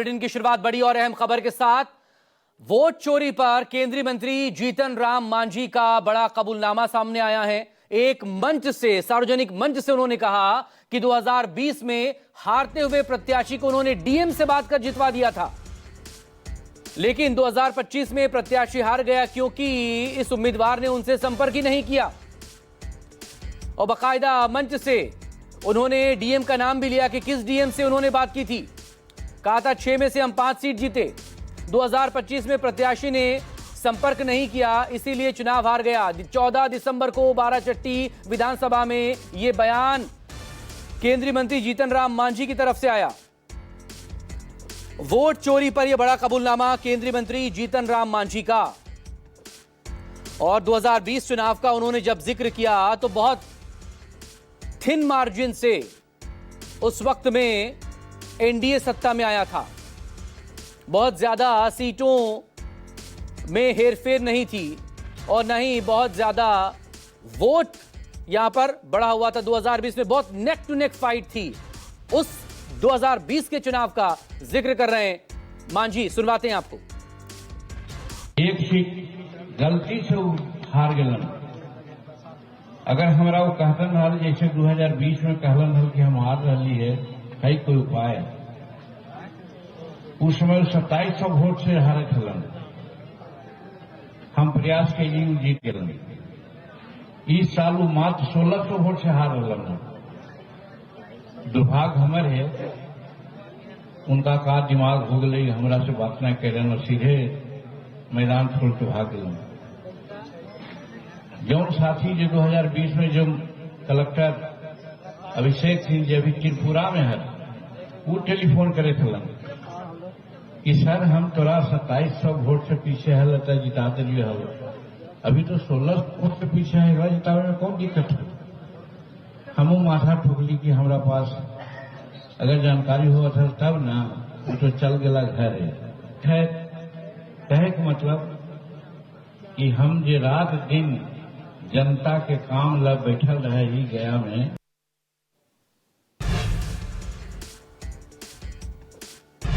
Bulletin की शुरुआत बड़ी और अहम खबर के साथ। वोट चोरी पर केंद्रीय मंत्री जीतन राम मांझी का बड़ा कबूलनामा सामने आया है। एक मंच से, सार्वजनिक मंच से उन्होंने कहा कि 2020 में हारते हुए प्रत्याशी को उन्होंने डीएम से बात कर जितवा दिया था, लेकिन 2025 में प्रत्याशी हार गया क्योंकि इस उम्मीदवार ने उनसे संपर्क ही नहीं किया। और बाकायदा मंच से उन्होंने डीएम का नाम भी लिया कि किस डीएम से उन्होंने बात की थी। कहा था 6 में से हम 5 सीट जीते। 2025 में प्रत्याशी ने संपर्क नहीं किया, इसीलिए चुनाव हार गया। 14 दिसंबर को बाराचट्टी विधानसभा में यह बयान केंद्रीय मंत्री जीतन राम मांझी की तरफ से आया। वोट चोरी पर यह बड़ा कबूलनामा केंद्रीय मंत्री जीतन राम मांझी का। और 2020 चुनाव का उन्होंने जब जिक्र किया तो बहुत थिन मार्जिन से उस वक्त में एनडीए सत्ता में आया था। बहुत ज्यादा सीटों में हेरफेर नहीं थी और न ही बहुत ज्यादा वोट यहां पर बढ़ा हुआ था। 2020 में बहुत नेक टू नेक फाइट थी। उस 2020 के चुनाव का जिक्र कर रहे हैं मांझी, सुनवाते हैं आपको। एक सीट गलती से हार गलन। अगर हमरा वो कहतन रहा जैसे 2020 में कहलन रहा कि हम हार रही है कोई उपाय, उस समय 2700 वोट से हारे खलन। हम प्रयास के लिए जीत गलन। इस साल वो मात्र 1600 वोट से हार रहा। दुर्भाग्य हमारे है, उनका का दिमाग हो गई, हमरा से बात न करें और सीधे मैदान छोड़ के भाग गए। जौन साथी जो 2020 में जो कलेक्टर अभिषेक सिंह जी अभी त्रिपुरा में है, वो टेलीफोन करे थे कि सर हम तोरा 2700 वोट से पीछे है, लता जिता दिए हो, अभी तो 16 वोट से पीछे है, जितावे में कौन दिक्कत है। हमू माथा ठोकली कि हमारा पास अगर जानकारी हुआ था तब ना, तो चल गया घर है। खैर कहे का मतलब कि हम जे रात दिन जनता के काम ला बैठल रहे ही गया में।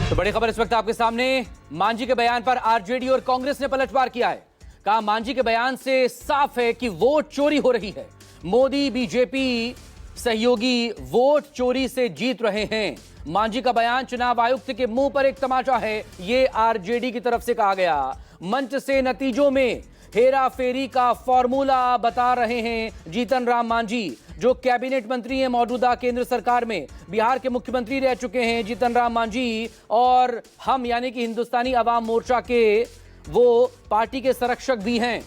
तो बड़ी खबर इस वक्त आपके सामने। मांझी के बयान पर आरजेडी और कांग्रेस ने पलटवार किया है। कहा मांझी के बयान से साफ है कि वोट चोरी हो रही है। मोदी बीजेपी सहयोगी वोट चोरी से जीत रहे हैं। मांझी का बयान चुनाव आयुक्त के मुंह पर एक तमाचा है, ये आरजेडी की तरफ से कहा गया। मंच से नतीजों में हेरा फेरी का फॉर्मूला बता रहे हैं जीतन राम मांझी, जो कैबिनेट मंत्री हैं मौजूदा केंद्र सरकार में। बिहार के मुख्यमंत्री रह चुके हैं जीतन राम मांझी, और हम यानी कि हिंदुस्तानी अवाम मोर्चा के वो पार्टी के संरक्षक भी हैं,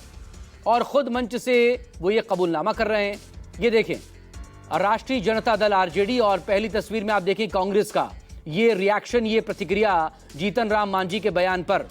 और खुद मंच से वो ये कबूलनामा कर रहे हैं। ये देखें, राष्ट्रीय जनता दल आरजेडी, और पहली तस्वीर में आप देखें कांग्रेस का ये रिएक्शन, ये प्रतिक्रिया जीतन राम मांझी के बयान पर।